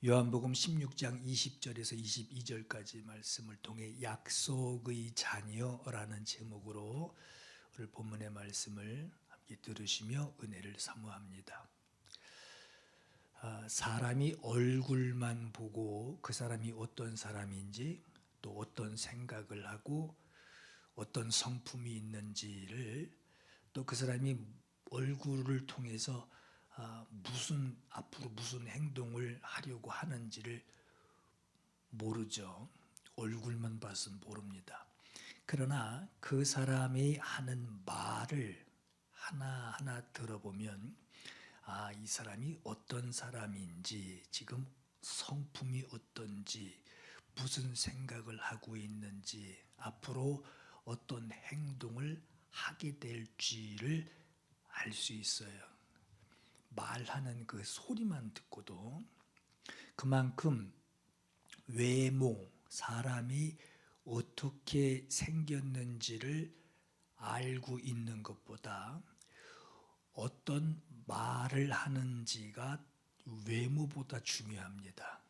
요한복음 16장 20절에서 22절까지 말씀을 통해 약속의 자녀라는 제목으로 오늘 본문의 말씀을 함께 들으시며 은혜를 사모합니다. 사람이 얼굴만 보고 그 사람이 어떤 사람인지 또 어떤 생각을 하고 어떤 성품이 있는지를 또 그 사람이 얼굴을 통해서 앞으로 무슨 행동을 하려고 하는지를 모르죠. 얼굴만 봐서는 모릅니다. 그러나 그 사람이 하는 말을 하나하나 들어보면 이 사람이 어떤 사람인지, 지금 성품이 어떤지, 무슨 생각을 하고 있는지, 앞으로 어떤 행동을 하게 될지를 알 수 있어요. 말하는 그 소리만 듣고도 그만큼 외모, 사람이 어떻게 생겼는지를 알고 있는 것보다 어떤 말을 하는지가 외모보다 중요합니다.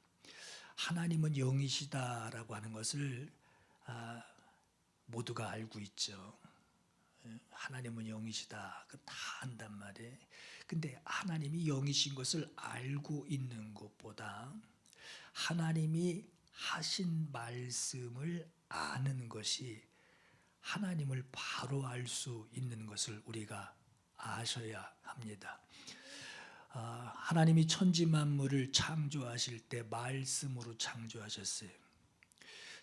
하나님은 영이시다라고 하는 것을 모두가 알고 있죠. 하나님은 영이시다. 그 다 안단 말이에요. 근데 하나님이 영이신 것을 알고 있는 것보다 하나님이 하신 말씀을 아는 것이 하나님을 바로 알 수 있는 것을 우리가 아셔야 합니다. 하나님이 천지 만물을 창조하실 때 말씀으로 창조하셨어요.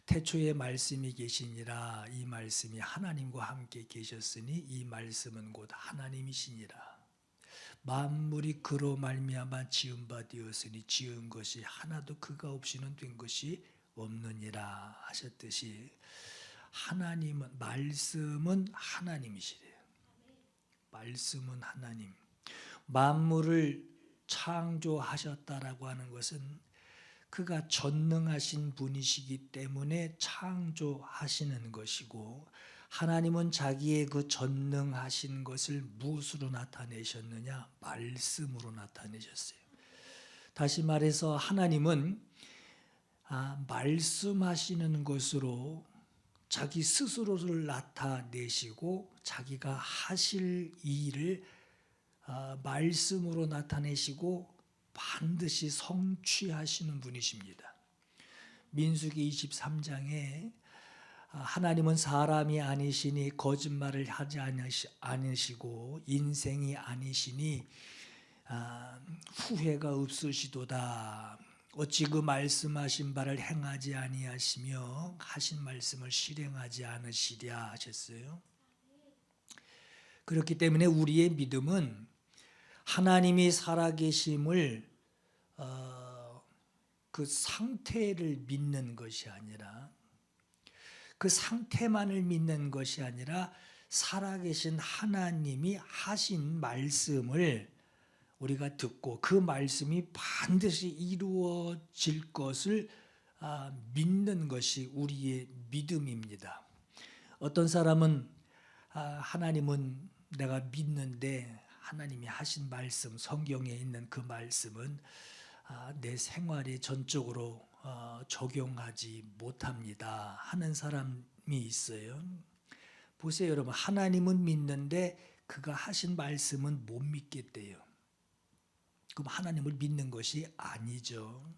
태초에 말씀이 계시니라. 이 말씀이 하나님과 함께 계셨으니 이 말씀은 곧 하나님이시니라. 만물이 그로 말미암아 지은 바 되었으니 지은 것이 하나도 그가 없이는 된 것이 없느니라 하셨듯이 하나님은, 말씀은 하나님이시래요. 말씀은 하나님. 만물을 창조하셨다라고 하는 것은 그가 전능하신 분이시기 때문에 창조하시는 것이고, 하나님은 자기의 그 전능하신 것을 무엇으로 나타내셨느냐? 말씀으로 나타내셨어요. 다시 말해서 하나님은 말씀하시는 것으로 자기 스스로를 나타내시고 자기가 하실 일을 말씀으로 나타내시고 반드시 성취하시는 분이십니다. 민수기 23장에 하나님은 사람이 아니시니 거짓말을 하지 않으시고 인생이 아니시니 후회가 없으시도다. 어찌 그 말씀하신 바를 행하지 아니하시며 하신 말씀을 실행하지 않으시랴 하셨어요. 그렇기 때문에 우리의 믿음은 하나님이 살아계심을 그 상태를 믿는 것이 아니라, 그 상태만을 믿는 것이 아니라 살아계신 하나님이 하신 말씀을 우리가 듣고 그 말씀이 반드시 이루어질 것을 믿는 것이 우리의 믿음입니다. 어떤 사람은 하나님은 내가 믿는데 하나님이 하신 말씀, 성경에 있는 그 말씀은 내 생활에 전적으로 적용하지 못합니다 하는 사람이 있어요. 보세요 여러분, 하나님은 믿는데 그가 하신 말씀은 못 믿겠대요. 그럼 하나님을 믿는 것이 아니죠.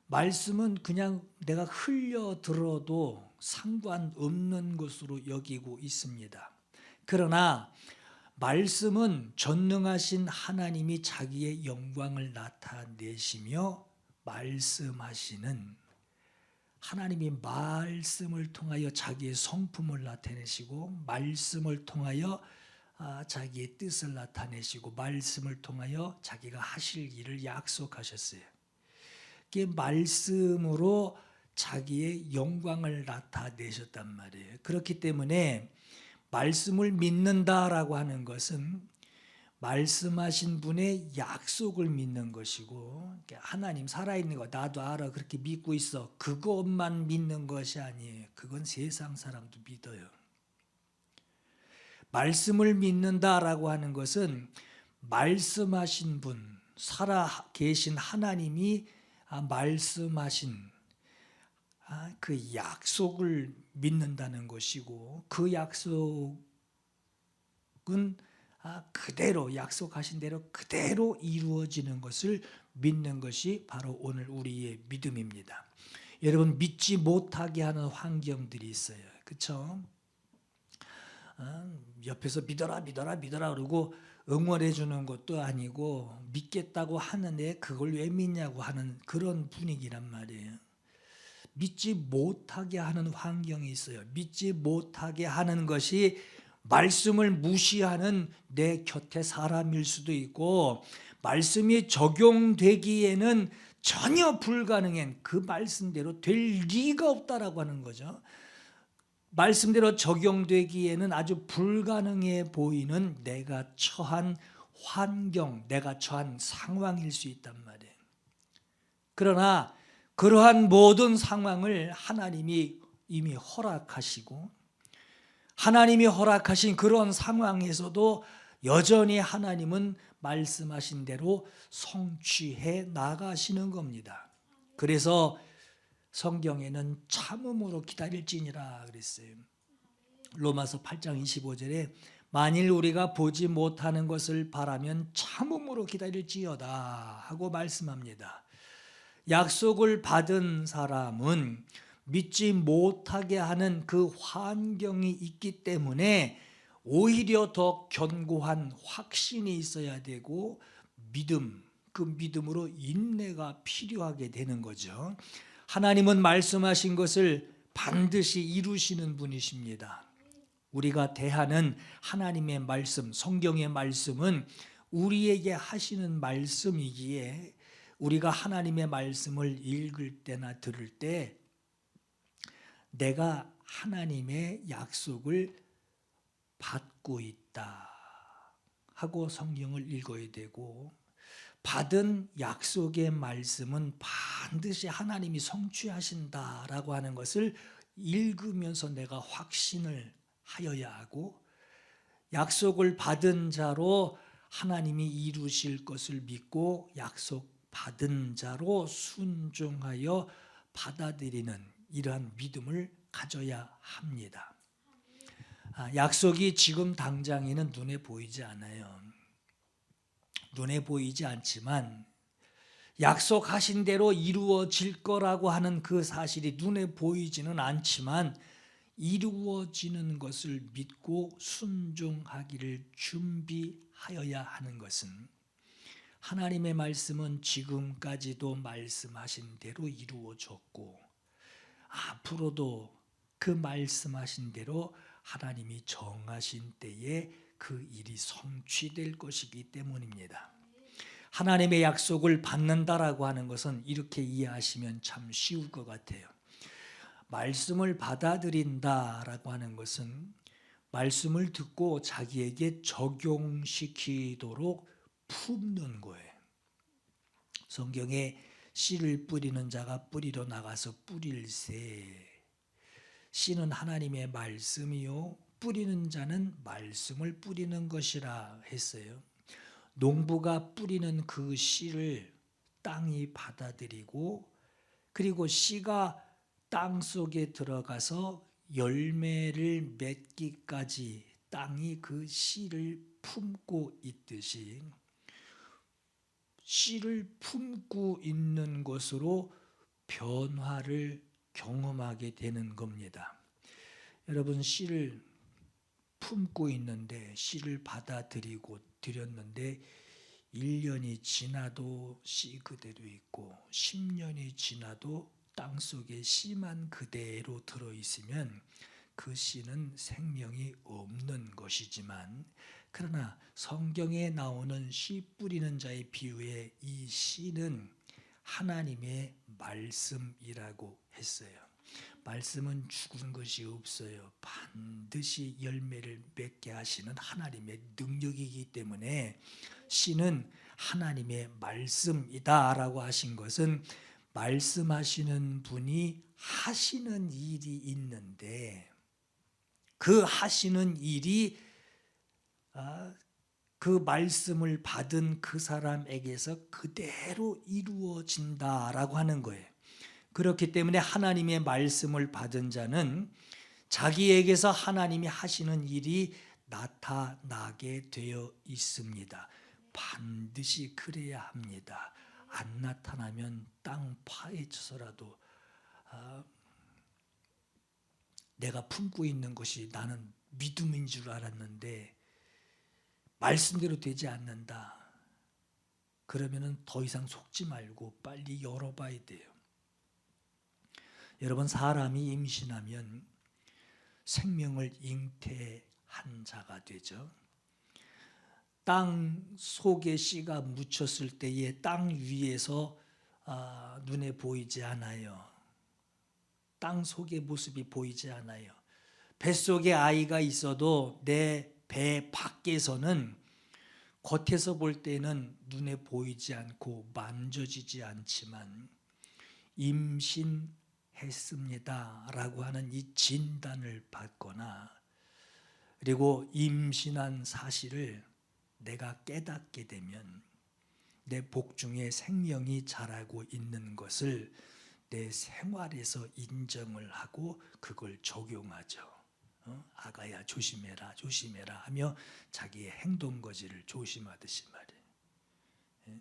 말씀은 그냥 내가 흘려 들어도 상관없는 것으로 여기고 있습니다. 그러나 말씀은 전능하신 하나님이 자기의 영광을 나타내시며 말씀하시는, 하나님이 말씀을 통하여 자기의 성품을 나타내시고 말씀을 통하여 자기의 뜻을 나타내시고 말씀을 통하여 자기가 하실 일을 약속하셨어요. 그 말씀으로 자기의 영광을 나타내셨단 말이에요. 그렇기 때문에 말씀을 믿는다라고 하는 것은 말씀하신 분의 약속을 믿는 것이고, 하나님 살아있는 거 나도 알아 그렇게 믿고 있어 그것만 믿는 것이 아니에요. 그건 세상 사람도 믿어요. 말씀을 믿는다라고 하는 것은 말씀하신 분, 살아 계신 하나님이 말씀하신 그 약속을 믿는다는 것이고, 그 약속은 그대로 약속하신 대로 그대로 이루어지는 것을 믿는 것이 바로 오늘 우리의 믿음입니다. 여러분, 믿지 못하게 하는 환경들이 있어요. 그렇죠? 옆에서 믿어라 믿어라 믿어라 그러고 응원해 주는 것도 아니고, 믿겠다고 하는데 그걸 왜 믿냐고 하는 그런 분위기란 말이에요. 믿지 못하게 하는 환경이 있어요. 믿지 못하게 하는 것이 말씀을 무시하는 내 곁에 사람일 수도 있고, 말씀이 적용되기에는 전혀 불가능한, 그 말씀대로 될 리가 없다라고 하는 거죠. 말씀대로 적용되기에는 아주 불가능해 보이는 내가 처한 환경, 내가 처한 상황일 수 있단 말이에요. 그러나 그러한 모든 상황을 하나님이 이미 허락하시고, 하나님이 허락하신 그런 상황에서도 여전히 하나님은 말씀하신 대로 성취해 나가시는 겁니다. 그래서 성경에는 참음으로 기다릴지니라 그랬어요. 로마서 8장 25절에 만일 우리가 보지 못하는 것을 바라면 참음으로 기다릴지어다 하고 말씀합니다. 약속을 받은 사람은 믿지 못하게 하는 그 환경이 있기 때문에 오히려 더 견고한 확신이 있어야 되고, 믿음, 그 믿음으로 인내가 필요하게 되는 거죠. 하나님은 말씀하신 것을 반드시 이루시는 분이십니다. 우리가 대하는 하나님의 말씀, 성경의 말씀은 우리에게 하시는 말씀이기에, 우리가 하나님의 말씀을 읽을 때나 들을 때 내가 하나님의 약속을 받고 있다 하고 성경을 읽어야 되고, 받은 약속의 말씀은 반드시 하나님이 성취하신다라고 하는 것을 읽으면서 내가 확신을 하여야 하고, 약속을 받은 자로 하나님이 이루실 것을 믿고 약속 받은 자로 순종하여 받아들이는 이러한 믿음을 가져야 합니다. 약속이 지금 당장에는 눈에 보이지 않아요. 눈에 보이지 않지만 약속하신 대로 이루어질 거라고 하는 그 사실이 눈에 보이지는 않지만, 이루어지는 것을 믿고 순종하기를 준비하여야 하는 것은, 하나님의 말씀은 지금까지도 말씀하신 대로 이루어졌고, 앞으로도 그 말씀하신 대로 하나님이 정하신 때에 그 일이 성취될 것이기 때문입니다. 하나님의 약속을 받는다라고 하는 것은 이렇게 이해하시면 참 쉬울 것 같아요. 말씀을 받아들인다라고 하는 것은 말씀을 듣고 자기에게 적용시키도록 품는 거예요. 성경에 씨를 뿌리는 자가 뿌리러 나가서 뿌릴새, 씨는 하나님의 말씀이요 뿌리는 자는 말씀을 뿌리는 것이라 했어요. 농부가 뿌리는 그 씨를 땅이 받아들이고, 그리고 씨가 땅 속에 들어가서 열매를 맺기까지 땅이 그 씨를 품고 있듯이, 씨를 품고 있는 것으로 변화를 경험하게 되는 겁니다. 여러분, 씨를 품고 있는데, 씨를 받아들이고 드렸는데 1년이 지나도 씨 그대로 있고 10년이 지나도 땅속에 씨만 그대로 들어있으면 그 씨는 생명이 없는 것이지만, 그러나 성경에 나오는 씨 뿌리는 자의 비유에 이 씨는 하나님의 말씀이라고 했어요. 말씀은 죽은 것이 없어요. 반드시 열매를 맺게 하시는 하나님의 능력이기 때문에 씨는 하나님의 말씀이다라고 하신 것은, 말씀하시는 분이 하시는 일이 있는데, 그 하시는 일이 그 말씀을 받은 그 사람에게서 그대로 이루어진다라고 하는 거예요. 그렇기 때문에 하나님의 말씀을 받은 자는 자기에게서 하나님이 하시는 일이 나타나게 되어 있습니다. 반드시 그래야 합니다. 안 나타나면 땅 파헤쳐서라도 내가 품고 있는 것이 나는 믿음인 줄 알았는데 말씀대로 되지 않는다. 그러면은 더 이상 속지 말고 빨리 열어봐야 돼요. 여러분, 사람이 임신하면 생명을 잉태한 자가 되죠. 땅 속에 씨가 묻혔을 때에 땅 위에서 눈에 보이지 않아요. 땅 속의 모습이 보이지 않아요. 뱃속에 아이가 있어도 내 배 밖에서는 겉에서 볼 때는 눈에 보이지 않고 만져지지 않지만 임신했습니다 라고 하는 이 진단을 받거나 그리고 임신한 사실을 내가 깨닫게 되면 내 복중에 생명이 자라고 있는 것을 내 생활에서 인정을 하고 그걸 적용하죠. 아가야 조심해라 조심해라 하며 자기의 행동거지를 조심하듯이 말이에요.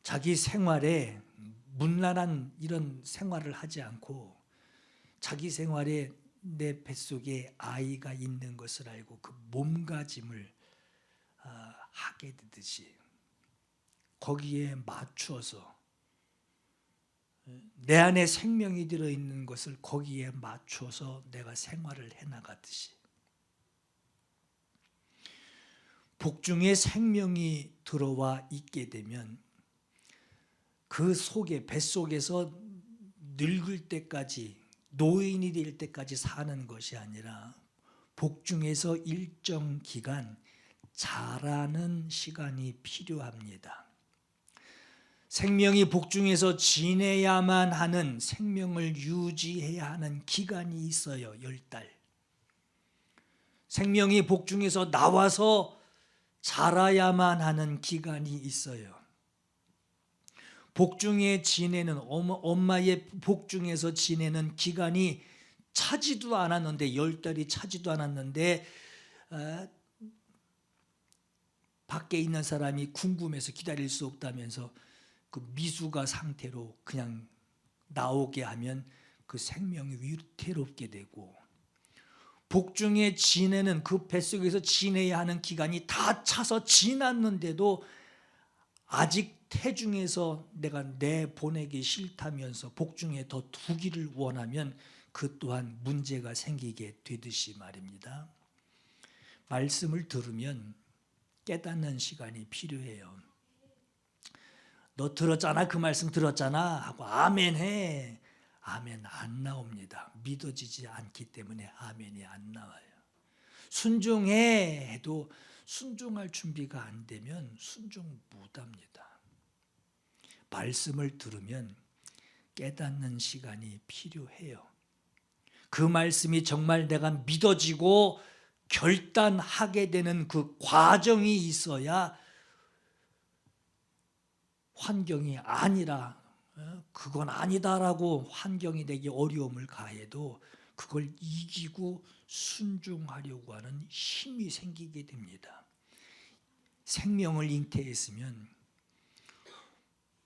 자기 생활에 문란한 이런 생활을 하지 않고 자기 생활에 내 뱃속에 아이가 있는 것을 알고 그 몸가짐을 하게 되듯이 거기에 맞추어서 내 안에 생명이 들어있는 것을 거기에 맞춰서 내가 생활을 해나가듯이 복중에 생명이 들어와 있게 되면 그 속에 뱃속에서 늙을 때까지 노인이 될 때까지 사는 것이 아니라 복중에서 일정 기간 자라는 시간이 필요합니다. 생명이 복중에서 지내야만 하는 생명을 유지해야 하는 기간이 있어요. 10달. 생명이 복중에서 나와서 자라야만 하는 기간이 있어요. 복중에 지내는 엄마의 복중에서 지내는 기간이 차지도 않았는데 10달이 차지도 않았는데 밖에 있는 사람이 궁금해서 기다릴 수 없다면서 그 미숙아 상태로 그냥 나오게 하면 그 생명이 위태롭게 되고 복중에 지내는 그 뱃속에서 지내야 하는 기간이 다 차서 지났는데도 아직 태중에서 내가 내보내기 싫다면서 복중에 더 두기를 원하면 그 또한 문제가 생기게 되듯이 말입니다. 말씀을 들으면 깨닫는 시간이 필요해요. 너 들었잖아, 그 말씀 들었잖아 하고 아멘 해. 아멘 안 나옵니다. 믿어지지 않기 때문에 아멘이 안 나와요. 순종해 해도 순종할 준비가 안 되면 순종 못합니다. 말씀을 들으면 깨닫는 시간이 필요해요. 그 말씀이 정말 내가 믿어지고 결단하게 되는 그 과정이 있어야 환경이 아니라 그건 아니다라고 환경이 내게 어려움을 가해도 그걸 이기고 순종하려고 하는 힘이 생기게 됩니다. 생명을 잉태했으면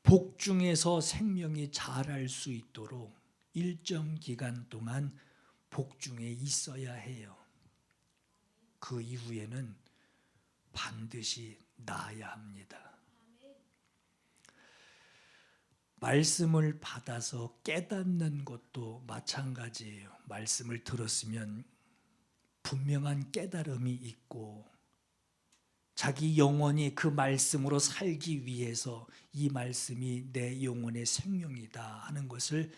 복중에서 생명이 자랄 수 있도록 일정 기간 동안 복중에 있어야 해요. 그 이후에는 반드시 나아야 합니다. 말씀을 받아서 깨닫는 것도 마찬가지예요. 말씀을 들었으면 분명한 깨달음이 있고 자기 영혼이 그 말씀으로 살기 위해서 이 말씀이 내 영혼의 생명이다 하는 것을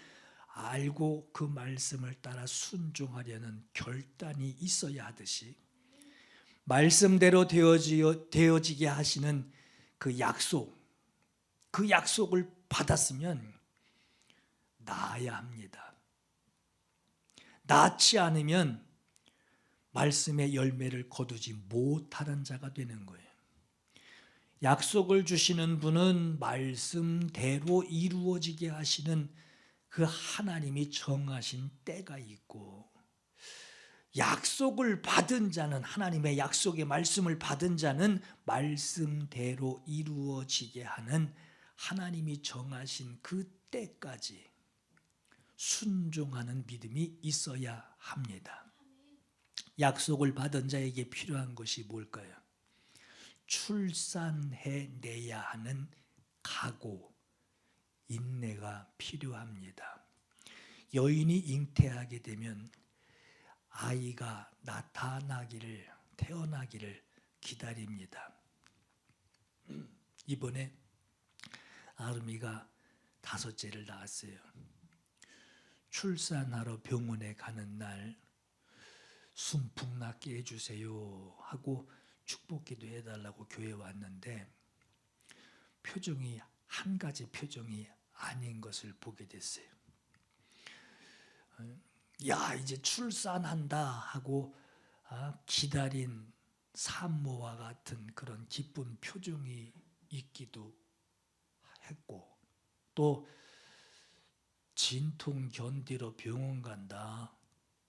알고 그 말씀을 따라 순종하려는 결단이 있어야 하듯이 말씀대로 되어지게 하시는 그 약속을 받았으면 나아야 합니다. 낳지 않으면 말씀의 열매를 거두지 못하는 자가 되는 거예요. 약속을 주시는 분은 말씀대로 이루어지게 하시는 그 하나님이 정하신 때가 있고, 약속을 받은 자는, 하나님의 약속의 말씀을 받은 자는 말씀대로 이루어지게 하는 하나님이 정하신 그 때까지 순종하는 믿음이 있어야 합니다. 약속을 받은 자에게 필요한 것이 뭘까요? 출산해내야 하는 각오, 인내가 필요합니다. 여인이 잉태하게 되면 아이가 태어나기를 기다립니다. 이번에 아름이가 5째를 낳았어요. 출산하러 병원에 가는 날 순풍났게 해주세요 하고 축복기도 해달라고 교회에 왔는데, 표정이 한 가지 표정이 아닌 것을 보게 됐어요. 야, 이제 출산한다 하고 기다린 산모와 같은 그런 기쁜 표정이 있기도 했고, 또 진통 견디러 병원 간다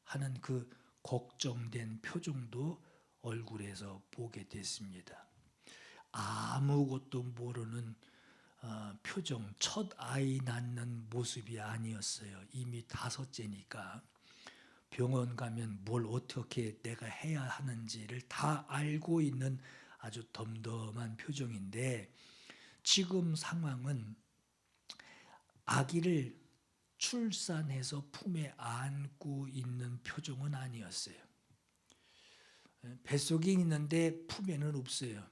하는 그 걱정된 표정도 얼굴에서 보게 됐습니다. 아무것도 모르는 표정, 첫 아이 낳는 모습이 아니었어요. 이미 5째니까 병원 가면 뭘 어떻게 내가 해야 하는지를 다 알고 있는 아주 덤덤한 표정인데, 지금 상황은 아기를 출산해서 품에 안고 있는 표정은 아니었어요. 뱃속에 있는데 품에는 없어요.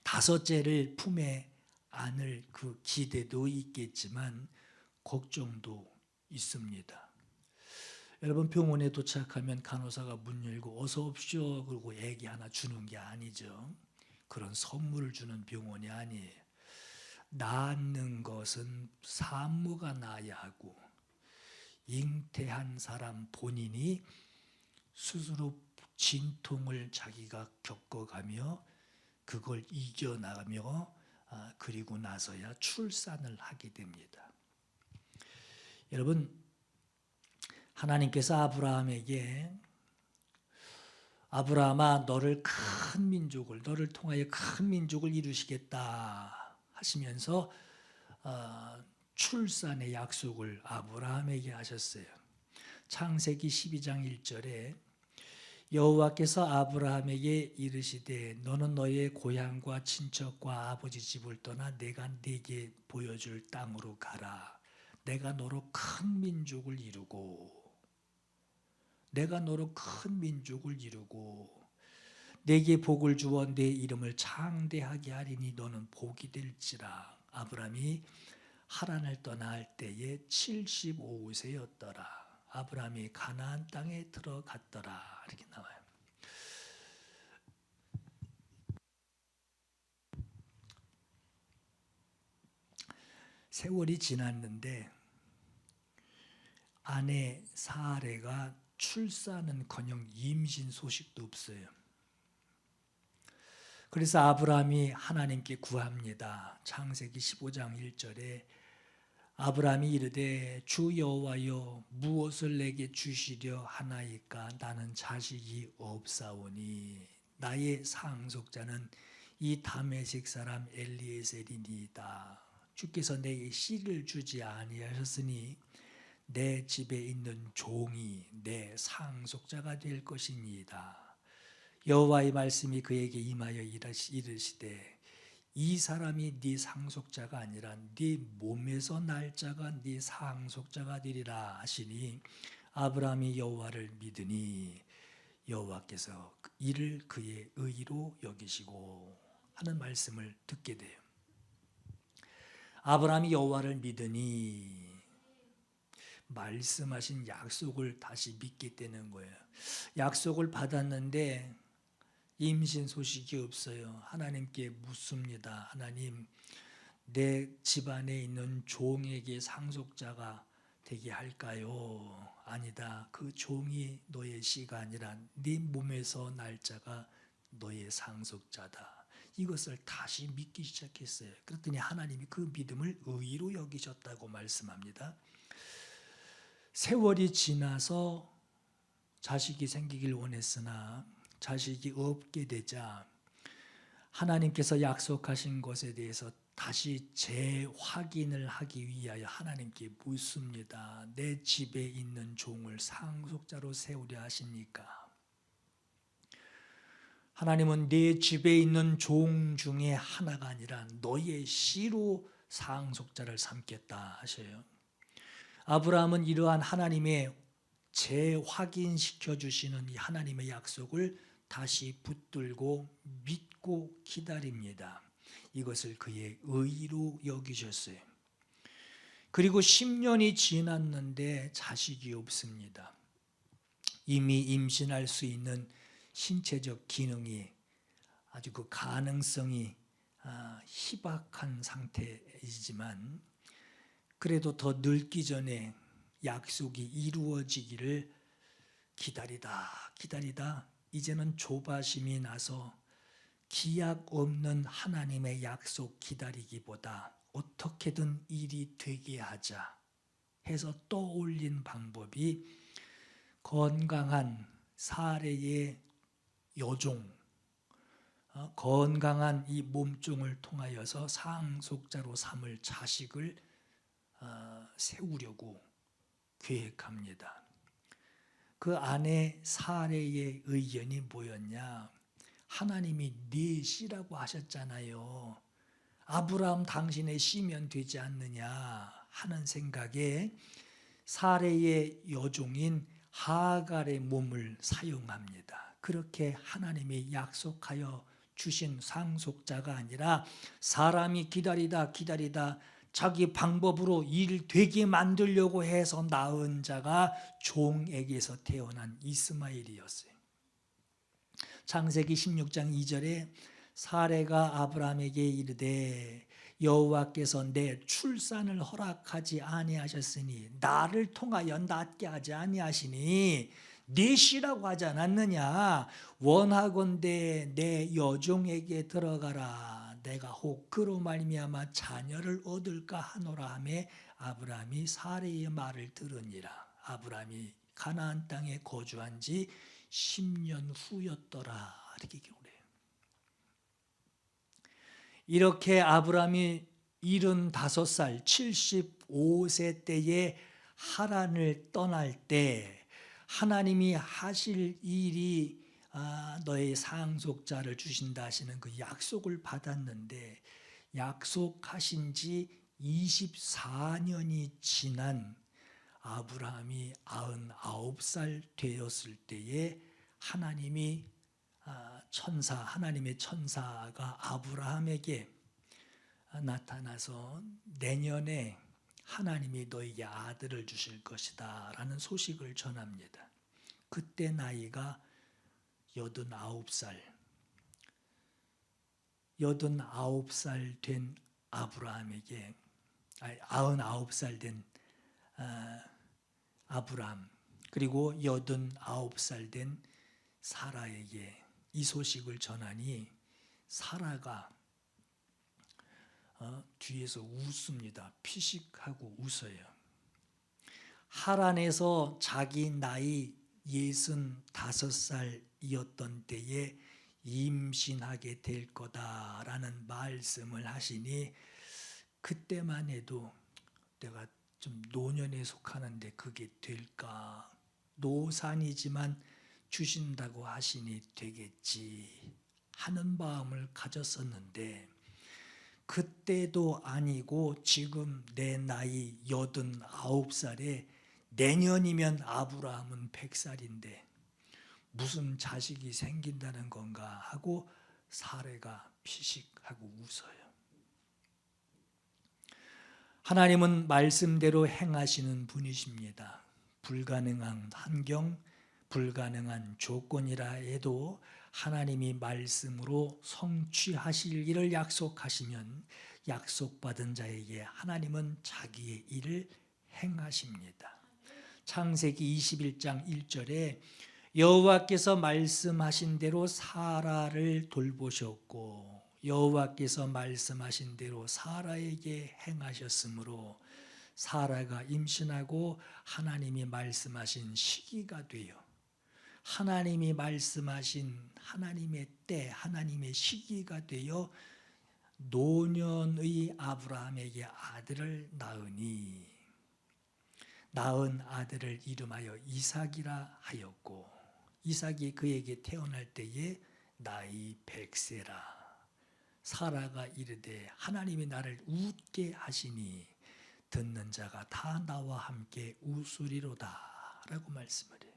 5째를 품에 안을 그 기대도 있겠지만 걱정도 있습니다. 여러분, 병원에 도착하면 간호사가 문 열고 어서 오십시오 그러고 애기 하나 주는 게 아니죠. 그런 선물을 주는 병원이 아니에요. 낳는 것은 산모가 낳아야 하고, 잉태한 사람 본인이 스스로 진통을 자기가 겪어가며 그걸 이겨나가며 그리고 나서야 출산을 하게 됩니다. 여러분, 하나님께서 아브라함에게 아브라함아 너를 통하여 큰 민족을 이루시겠다 하시면서 출산의 약속을 아브라함에게 하셨어요. 창세기 12장 1절에 여호와께서 아브라함에게 이르시되 너는 너의 고향과 친척과 아버지 집을 떠나 내가 네게 보여줄 땅으로 가라. 내가 너로 큰 민족을 이루고 내게 복을 주어 내 이름을 창대하게 하리니 너는 복이 될지라. 아브라함이 하란을 떠날 때에 75세였더라. 아브라함이 가나안 땅에 들어갔더라. 이렇게 나와요. 세월이 지났는데 아내 사레가 출산은커녕 임신 소식도 없어요. 그래서 아브라함이 하나님께 구합니다. 창세기 15장 1절에 아브라함이 이르되 주 여호와여 무엇을 내게 주시려 하나이까? 나는 자식이 없사오니 나의 상속자는 이 다메섹 사람 엘리에셀이니이다. 주께서 내게 씨를 주지 아니하셨으니 내 집에 있는 종이 내 상속자가 될 것이니이다. 여호와의 말씀이 그에게 임하여 이르시되 이 사람이 네 상속자가 아니라 네 몸에서 날 자가 네 상속자가 되리라 하시니 아브라함이 여호와를 믿으니 여호와께서 이를 그의 의로 여기시고 하는 말씀을 듣게 돼요. 아브라함이 여호와를 믿으니 말씀하신 약속을 다시 믿게 되는 거예요. 약속을 받았는데 임신 소식이 없어요. 하나님께 묻습니다. 하나님, 내 집안에 있는 종에게 상속자가 되게 할까요? 아니다. 그 종이 너의 씨가 아니라 네 몸에서 날 자가 너의 상속자다. 이것을 다시 믿기 시작했어요. 그랬더니 하나님이 그 믿음을 의로 여기셨다고 말씀합니다. 세월이 지나서 자식이 생기길 원했으나 자식이 없게 되자 하나님께서 약속하신 것에 대해서 다시 재확인을 하기 위하여 하나님께 묻습니다. 내 집에 있는 종을 상속자로 세우려 하십니까? 하나님은 내 집에 있는 종 중에 하나가 아니라 너의 씨로 상속자를 삼겠다 하셔요. 아브라함은 이러한 하나님의 재확인시켜 주시는 이 하나님의 약속을 다시 붙들고 믿고 기다립니다. 이것을 그의 의로 여기셨어요. 그리고 10년이 지났는데 자식이 없습니다. 이미 임신할 수 있는 신체적 기능이 아주 그 가능성이 희박한 상태이지만 그래도 더 늙기 전에 약속이 이루어지기를 기다리다 이제는 조바심이 나서 기약 없는 하나님의 약속 기다리기보다 어떻게든 일이 되게 하자 해서 떠올린 방법이 건강한 사례의 여종, 건강한 이 몸종을 통하여서 상속자로 삼을 자식을 세우려고 계획합니다. 그 안에 사례의 의견이 뭐였냐? 하나님이 네 씨라고 하셨잖아요. 아브라함 당신의 씨면 되지 않느냐 하는 생각에 사례의 여종인 하갈의 몸을 사용합니다. 그렇게 하나님이 약속하여 주신 상속자가 아니라 사람이 기다리다 자기 방법으로 일 되게 만들려고 해서 낳은 자가 종에게서 태어난 이스마엘이었어요. 창세기 16장 2절에 사레가 아브라함에게 이르되 여호와께서 내 출산을 허락하지 아니하셨으니 나를 통하여 낳게 하지 아니하시니 네 씨라고 하지 않았느냐? 원하건대 내 여종에게 들어가라. 내가 혹 그로 말미암아 자녀를 얻을까 하노라 하매 아브라함이 사레의 말을 들으니라. 아브라함이 가나안 땅에 거주한 지 10년 후였더라. 이렇게 기록해요. 이렇게 아브라함이 75살 75세 때에 하란을 떠날 때 하나님이 하실 일이 너의 상속자를 주신다 하시는 그 약속을 받았는데 약속하신 지 24년이 지난 아브라함이 99살 되었을 때에 하나님의 천사가 아브라함에게 나타나서 내년에 하나님이 너에게 아들을 주실 것이다 라는 소식을 전합니다. 그때 나이가 89살 된 아브라함에게 99살 된 아브라함 그리고 89살 된 사라에게 이 소식을 전하니 사라가 뒤에서 웃습니다. 피식하고 웃어요. 하란에서 자기 나이 65살이었던 때에 임신하게 될 거다라는 말씀을 하시니 그때만 해도 내가 좀 노년에 속하는데 그게 될까? 노산이지만 주신다고 하시니 되겠지 하는 마음을 가졌었는데 그때도 아니고 지금 내 나이 89살에 내년이면 아브라함은 100살인데 무슨 자식이 생긴다는 건가 하고 사레가 피식하고 웃어요. 하나님은 말씀대로 행하시는 분이십니다. 불가능한 환경, 불가능한 조건이라 해도 하나님이 말씀으로 성취하실 일을 약속하시면 약속받은 자에게 하나님은 자기의 일을 행하십니다. 창세기 21장 1절에 여호와께서 말씀하신 대로 사라를 돌보셨고 여호와께서 말씀하신 대로 사라에게 행하셨으므로 사라가 임신하고 하나님이 말씀하신 시기가 돼요. 하나님이 말씀하신 하나님의 때, 하나님의 시기가 되어 노년의 아브라함에게 아들을 낳으니 낳은 아들을 이름하여 이삭이라 하였고 이삭이 그에게 태어날 때에 나이 100세라. 사라가 이르되 하나님이 나를 웃게 하시니 듣는 자가 다 나와 함께 웃으리로다 라고 말씀을 해요.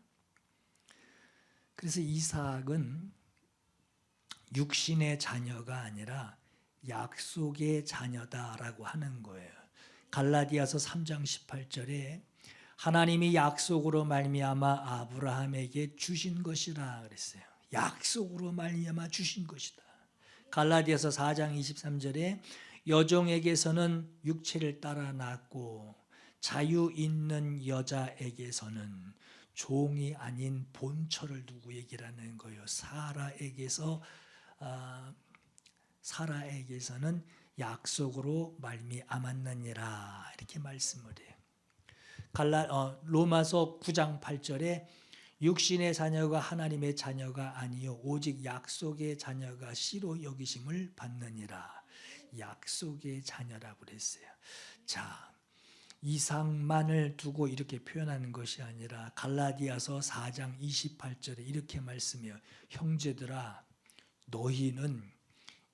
그래서 이삭은 육신의 자녀가 아니라 약속의 자녀다라고 하는 거예요. 갈라디아서 3장 18절에 하나님이 약속으로 말미암아 아브라함에게 주신 것이라 그랬어요. 약속으로 말미암아 주신 것이다. 갈라디아서 4장 23절에 여종에게서는 육체를 따라 낳고 자유 있는 여자에게서는 종이 아닌 본처를 두고 얘기하는 거예요. 사라에게서는 약속으로 말미암았느니라 이렇게 말씀을 해요. 로마서 9장 8절에 육신의 자녀가 하나님의 자녀가 아니요 오직 약속의 자녀가 씨로 여기심을 받느니라. 약속의 자녀라고 그랬어요. 자, 이삭만을 두고 이렇게 표현하는 것이 아니라 갈라디아서 4장 28절에 이렇게 말씀해요. 형제들아 너희는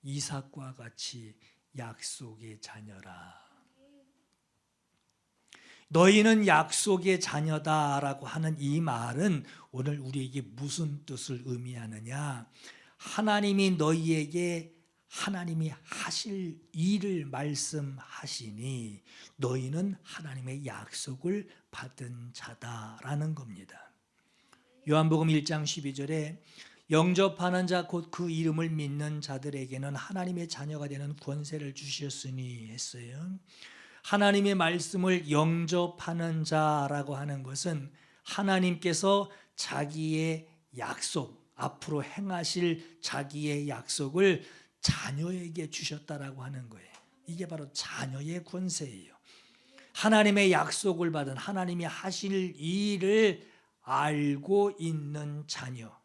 이삭과 같이 약속의 자녀라. 너희는 약속의 자녀다라고 하는 이 말은 오늘 우리에게 무슨 뜻을 의미하느냐? 하나님이 너희에게 하나님이 하실 일을 말씀하시니 너희는 하나님의 약속을 받은 자다라는 겁니다. 요한복음 1장 12절에 영접하는 자 곧 그 이름을 믿는 자들에게는 하나님의 자녀가 되는 권세를 주셨으니 했어요. 하나님의 말씀을 영접하는 자라고 하는 것은 하나님께서 자기의 약속, 앞으로 행하실 자기의 약속을 자녀에게 주셨다라고 하는 거예요. 이게 바로 자녀의 권세예요. 하나님의 약속을 받은 하나님이 하실 일을 알고 있는 자녀.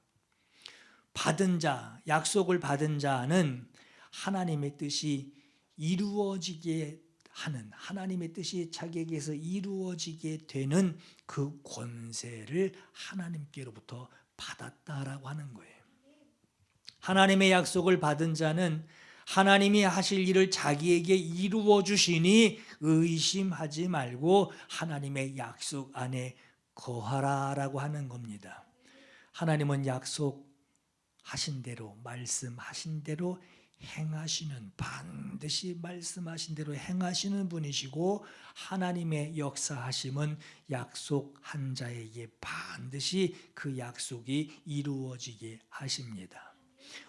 받은 자, 약속을 받은 자는 하나님의 뜻이 이루어지게 하는 하나님의 뜻이 자기에게서 이루어지게 되는 그 권세를 하나님께로부터 받았다라고 하는 거예요. 하나님의 약속을 받은 자는 하나님이 하실 일을 자기에게 이루어 주시니 의심하지 말고 하나님의 약속 안에 거하라라고 하는 겁니다. 하나님은 약속하신 대로 말씀하신 대로 행하시는 반드시 말씀하신 대로 행하시는 분이시고 하나님의 역사하심은 약속한 자에게 반드시 그 약속이 이루어지게 하십니다.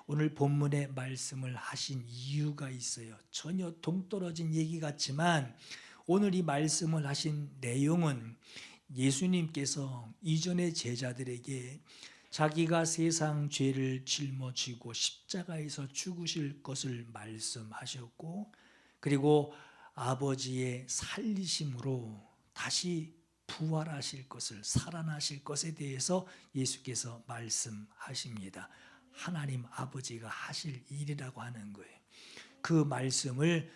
오늘 본문의 말씀을 하신 이유가 있어요. 전혀 동떨어진 얘기 같지만 오늘 이 말씀을 하신 내용은 예수님께서 이전의 제자들에게 자기가 세상 죄를 짊어지고 십자가에서 죽으실 것을 말씀하셨고 그리고 아버지의 살리심으로 다시 부활하실 것을 살아나실 것에 대해서 예수께서 말씀하십니다. 하나님 아버지가 하실 일이라고 하는 거예요. 그 말씀을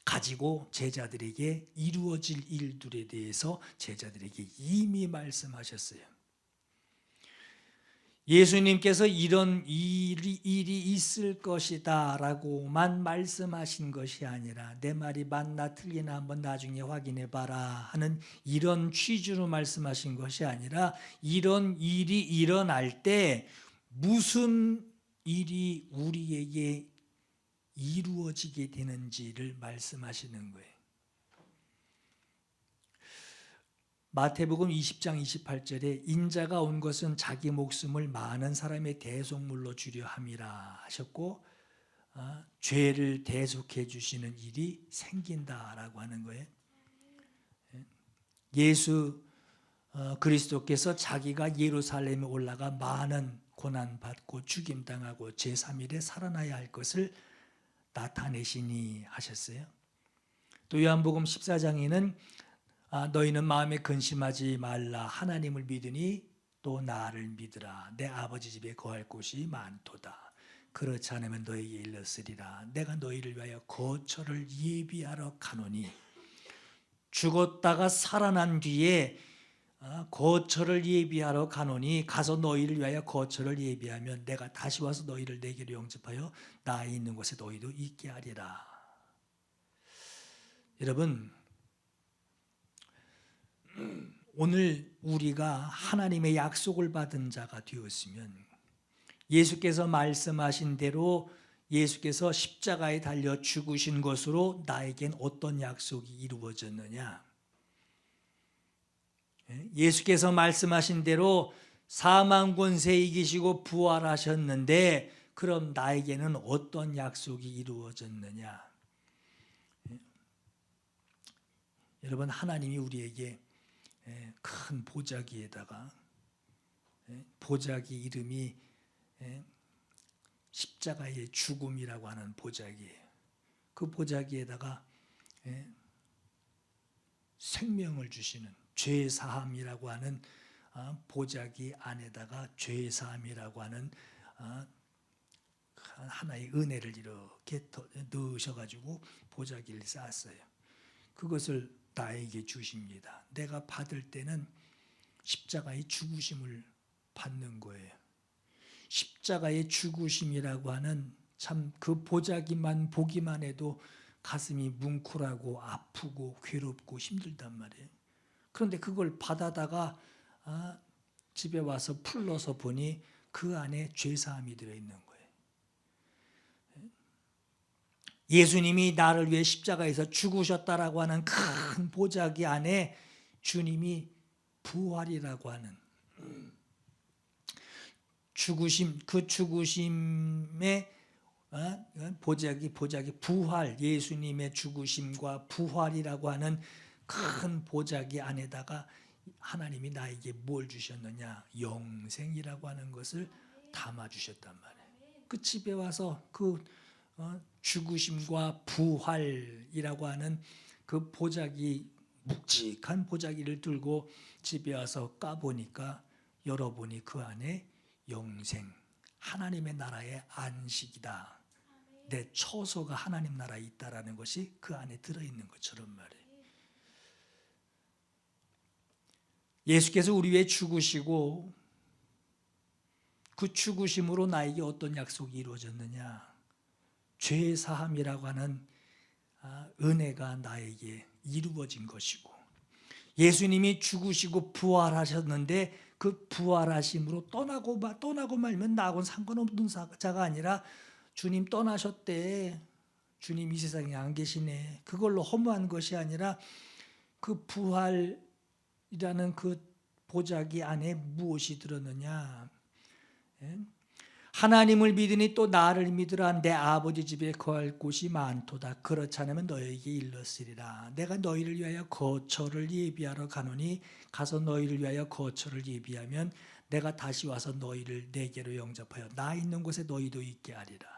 가지고 제자들에게 이루어질 일들에 대해서 제자들에게 이미 말씀하셨어요. 예수님께서 이런 일이 있을 것이다 라고만 말씀하신 것이 아니라 내 말이 맞나 틀리나 한번 나중에 확인해 봐라 하는 이런 취지로 말씀하신 것이 아니라 이런 일이 일어날 때 무슨 일이 우리에게 이루어지게 되는지를 말씀하시는 거예요. 마태복음 20장 28절에 인자가 온 것은 자기 목숨을 많은 사람의 대속물로 주려 함이라 하셨고 죄를 대속해 주시는 일이 생긴다라고 하는 거예요. 예수 그리스도께서 자기가 예루살렘에 올라가 많은 고난받고 죽임당하고 제3일에 살아나야 할 것을 나타내시니 하셨어요. 또 요한복음 14장에는 너희는 마음에 근심하지 말라. 하나님을 믿으니 또 나를 믿으라. 내 아버지 집에 거할 곳이 많도다. 그렇지 않으면 너희에게 일렀으리라. 내가 너희를 위하여 거처를 예비하러 가노니. 죽었다가 살아난 뒤에 거처를 예비하러 가노니 가서 너희를 위하여 거처를 예비하면 내가 다시 와서 너희를 내게로 영접하여 나 있는 곳에 너희도 있게 하리라. 여러분, 오늘 우리가 하나님의 약속을 받은 자가 되었으면 예수께서 말씀하신 대로 예수께서 십자가에 달려 죽으신 것으로 나에겐 어떤 약속이 이루어졌느냐? 예수께서 말씀하신 대로 사망 권세 이기시고 부활하셨는데 그럼 나에게는 어떤 약속이 이루어졌느냐? 여러분, 하나님이 우리에게 큰 보자기에다가 보자기 이름이 십자가의 죽음이라고 하는 보자기예요. 그 보자기에다가 생명을 주시는 죄사함이라고 하는 보자기 안에다가 죄사함이라고 하는 하나의 은혜를 이렇게 넣으셔가지고 보자기를 쌓았어요. 그것을 나에게 주십니다. 내가 받을 때는 십자가의 죽으심을 받는 거예요. 십자가의 죽으심이라고 하는 참 그 보자기만 보기만 해도 가슴이 뭉클하고 아프고 괴롭고 힘들단 말이에요. 그런데 그걸 받아다가 집에 와서 풀러서 보니 그 안에 죄사함이 들어있는 거예요. 예수님이 나를 위해 십자가에서 죽으셨다라고 하는 큰 보자기 안에 주님이 부활이라고 하는 죽으심, 그 죽으심의 보자기 부활, 예수님의 죽으심과 부활이라고 하는 큰 보자기 안에다가 하나님이 나에게 뭘 주셨느냐? 영생이라고 하는 것을 담아 주셨단 말이에요. 그 집에 와서 그 죽으심과 부활이라고 하는 그 보자기, 묵직한 보자기를 들고 집에 와서 까보니까 열어보니 그 안에 영생, 하나님의 나라의 안식이다. 내 처소가 하나님 나라에 있다라는 것이 그 안에 들어있는 것처럼 말이에요. 예수께서 우리 위해 죽으시고 그 죽으심으로 나에게 어떤 약속이 이루어졌느냐? 죄 사함이라고 하는 은혜가 나에게 이루어진 것이고, 예수님이 죽으시고 부활하셨는데 그 부활하심으로 떠나고 말면 나하고는 상관없는 자가 아니라 주님 떠나셨대, 주님 이 세상에 안 계시네, 그걸로 허무한 것이 아니라 그 부활이라는 그 보자기 안에 무엇이 들었느냐? 하나님을 믿으니 또 나를 믿으라. 내 아버지 집에 거할 곳이 많도다. 그렇지 않으면 너희에게 일렀으리라. 내가 너희를 위하여 거처를 예비하러 가노니 가서 너희를 위하여 거처를 예비하면 내가 다시 와서 너희를 내게로 영접하여 나 있는 곳에 너희도 있게 하리라.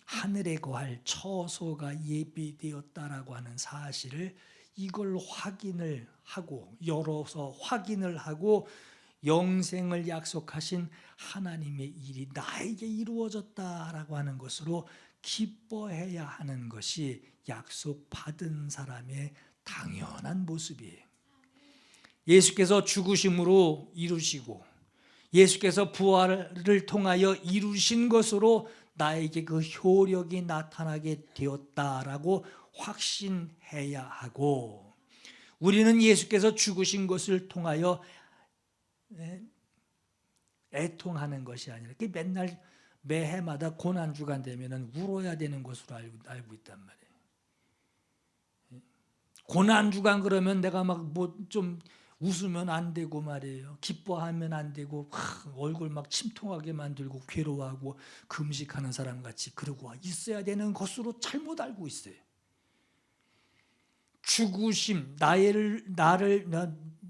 하늘에 거할 처소가 예비되었다라고 하는 사실을 이걸 확인을 하고 열어서 확인을 하고 영생을 약속하신 하나님의 일이 나에게 이루어졌다라고 하는 것으로 기뻐해야 하는 것이 약속받은 사람의 당연한 모습이에요. 예수께서 죽으심으로 이루시고 예수께서 부활을 통하여 이루신 것으로 나에게 그 효력이 나타나게 되었다라고 확신해야 하고, 우리는 예수께서 죽으신 것을 통하여 애통하는 것이 아니라 맨날 매해마다 고난주간 되면 울어야 되는 것으로 알고 있단 말이에요. 고난주간 그러면 내가 막 뭐 좀 웃으면 안 되고 말이에요. 기뻐하면 안 되고 얼굴 막 침통하게 만들고 괴로워하고 금식하는 사람 같이 그러고 있어야 되는 것으로 잘못 알고 있어요. 죽으심,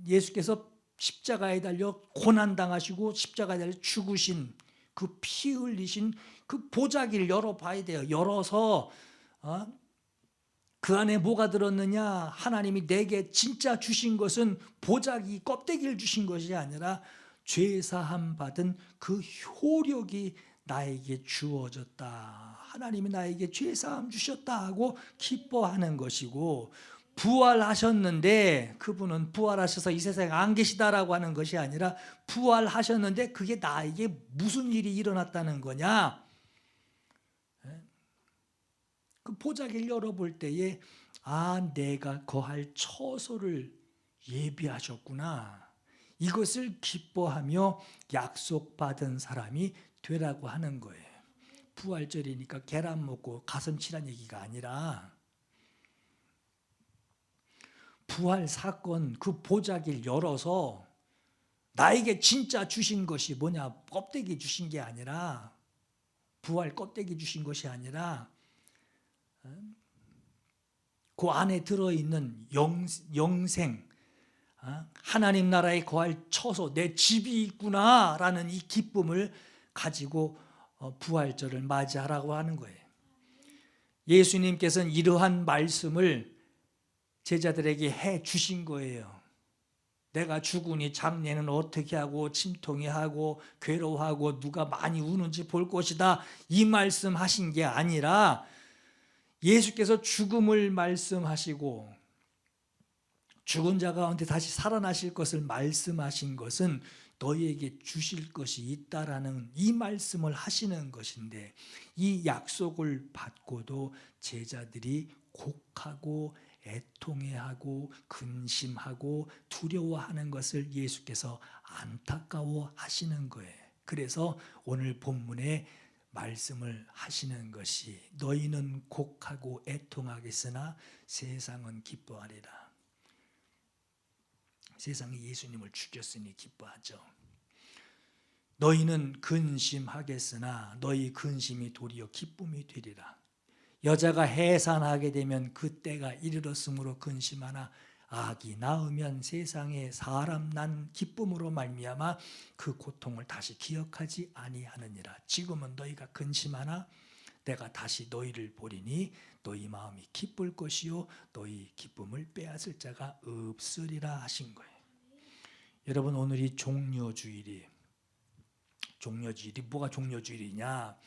예수께서 십자가에 달려 고난당하시고 십자가에 달려 죽으신 그 피 흘리신 그 보자기를 열어봐야 돼요. 열어서 그 안에 뭐가 들었느냐? 하나님이 내게 진짜 주신 것은 보자기 껍데기를 주신 것이 아니라 죄사함 받은 그 효력이 나에게 주어졌다. 하나님이 나에게 죄사함 주셨다 하고 기뻐하는 것이고, 부활하셨는데 그분은 부활하셔서 이 세상에 안 계시다라고 하는 것이 아니라 부활하셨는데 그게 나에게 무슨 일이 일어났다는 거냐? 그 보자기를 열어볼 때에 내가 거할 처소를 예비하셨구나. 이것을 기뻐하며 약속받은 사람이 되라고 하는 거예요. 부활절이니까 계란 먹고 가슴 치란 얘기가 아니라 부활 사건 그 보자기를 열어서 나에게 진짜 주신 것이 뭐냐? 껍데기 주신 게 아니라, 부활 껍데기 주신 것이 아니라 그 안에 들어있는 영생, 하나님 나라에 거할 처소, 내 집이 있구나라는 이 기쁨을 가지고 부활절을 맞이하라고 하는 거예요. 예수님께서는 이러한 말씀을 제자들에게 해 주신 거예요. 내가 죽으니 장례는 어떻게 하고 침통이 하고 괴로워하고 누가 많이 우는지 볼 것이다, 이 말씀 하신 게 아니라 예수께서 죽음을 말씀하시고 죽은 자 가운데 다시 살아나실 것을 말씀하신 것은 너희에게 주실 것이 있다라는 이 말씀을 하시는 것인데, 이 약속을 받고도 제자들이 곡하고 애통해하고 근심하고 두려워하는 것을 예수께서 안타까워 하시는 거예요. 그래서 오늘 본문에 말씀을 하시는 것이 너희는 곡하고 애통하겠으나 세상은 기뻐하리라. 세상이 예수님을 죽였으니 기뻐하죠. 너희는 근심하겠으나 너희 근심이 도리어 기쁨이 되리라. 여자가 해산하게 되면 그 때가 이르렀으므로 근심하나 아기 낳으면 세상에 사람 난 기쁨으로 말미암아 그 고통을 다시 기억하지 아니하느니라. 지금은 너희가 근심하나 내가 다시 너희를 보리니 너희 마음이 기쁠 것이요 너희 기쁨을 빼앗을 자가 없으리라 하신 거예요. 여러분, 오늘이 종려주일이 뭐가 종려주일이냐?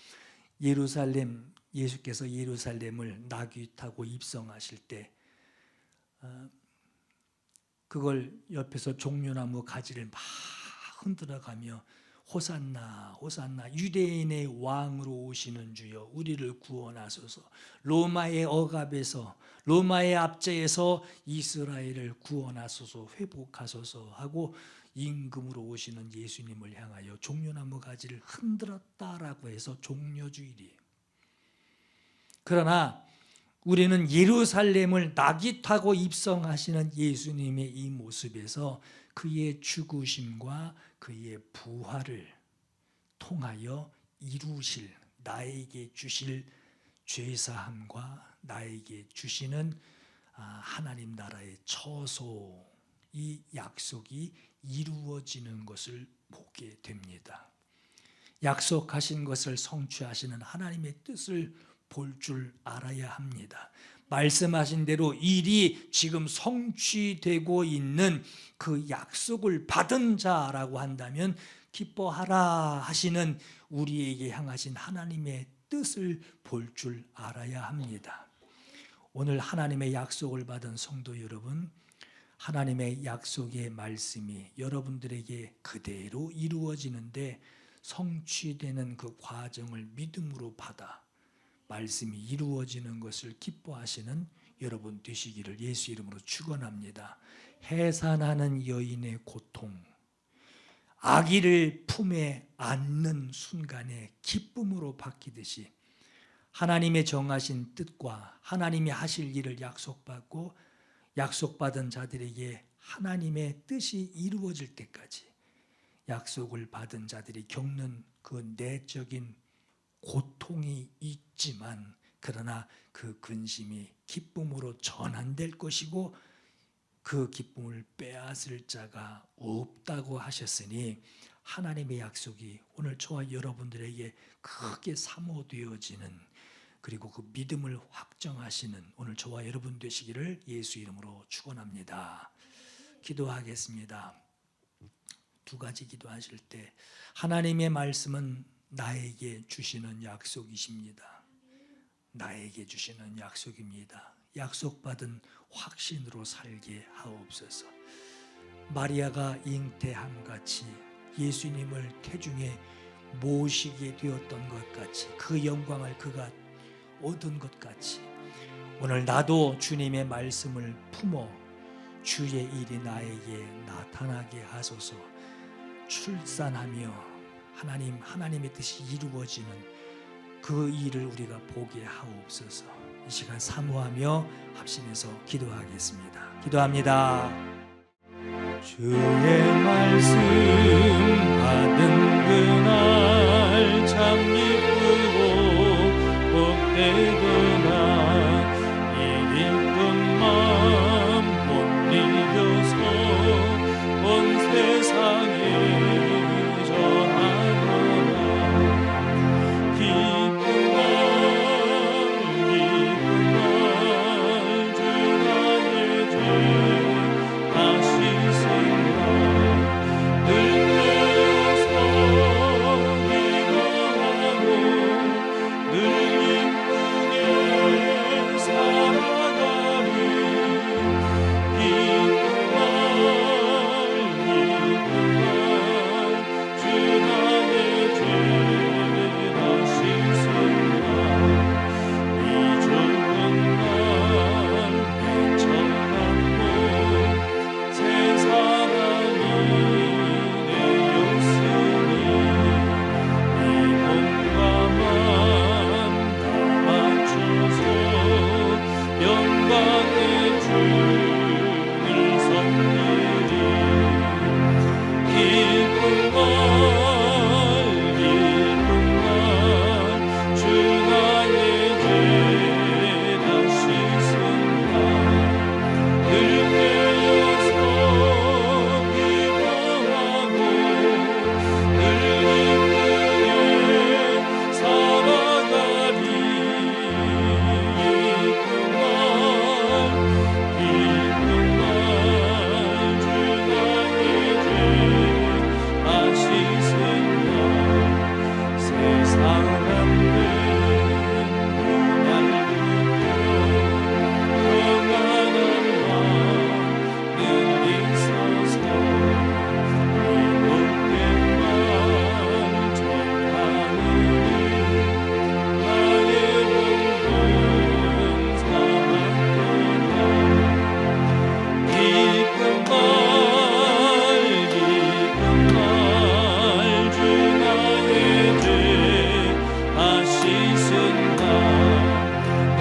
예수께서 예루살렘을 나귀 타고 입성하실 때 그걸 옆에서 종려나무 가지를 막 흔들어가며 호산나 호산나 유대인의 왕으로 오시는 주여 우리를 구원하소서, 로마의 억압에서 로마의 압제에서 이스라엘을 구원하소서, 회복하소서 하고 임금으로 오시는 예수님을 향하여 종려나무 가지를 흔들었다라고 해서 종려주일이에요. 그러나 우리는 예루살렘을 나귀 타고 입성하시는 예수님의 이 모습에서 그의 죽으심과 그의 부활을 통하여 이루실, 나에게 주실 죄사함과 나에게 주시는 하나님 나라의 처소, 이 약속이 이루어지는 것을 보게 됩니다. 약속하신 것을 성취하시는 하나님의 뜻을 볼 줄 알아야 합니다. 말씀하신 대로 일이 지금 성취되고 있는 그 약속을 받은 자라고 한다면 기뻐하라 하시는 우리에게 향하신 하나님의 뜻을 볼 줄 알아야 합니다. 오늘 하나님의 약속을 받은 성도 여러분, 하나님의 약속의 말씀이 여러분들에게 그대로 이루어지는데 성취되는 그 과정을 믿음으로 받아 말씀이 이루어지는 것을 기뻐하시는 여러분 되시기를 예수 이름으로 축원합니다. 해산하는 여인의 고통, 아기를 품에 안는 순간에 기쁨으로 바뀌듯이 하나님의 정하신 뜻과 하나님이 하실 일을 약속받고 약속받은 자들에게 하나님의 뜻이 이루어질 때까지 약속을 받은 자들이 겪는 그 내적인 고통이 있지만 그러나 그 근심이 기쁨으로 전환될 것이고 그 기쁨을 빼앗을 자가 없다고 하셨으니 하나님의 약속이 오늘 저와 여러분들에게 크게 사모되어지는, 그리고 그 믿음을 확정하시는 오늘 저와 여러분 되시기를 예수 이름으로 축원합니다. 기도하겠습니다. 두 가지 기도하실 때 하나님의 말씀은 나에게 주시는 약속이십니다. 나에게 주시는 약속입니다. 약속받은 확신으로 살게 하옵소서. 마리아가 잉태함같이 예수님을 태중에 모시게 되었던 것 같이, 그 영광을 그가 얻은 것 같이 오늘 나도 주님의 말씀을 품어 주의 일이 나에게 나타나게 하소서. 출산하며 하나님의 뜻이 이루어지는 그 일을 우리가 보게 하옵소서. 이 시간 사모하며 합심해서 기도하겠습니다. 기도합니다. 주의 말씀 받은 그날 참 기쁘고 복되구나. 이 기쁜 마음 못 이겨서 온 세상에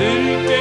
늘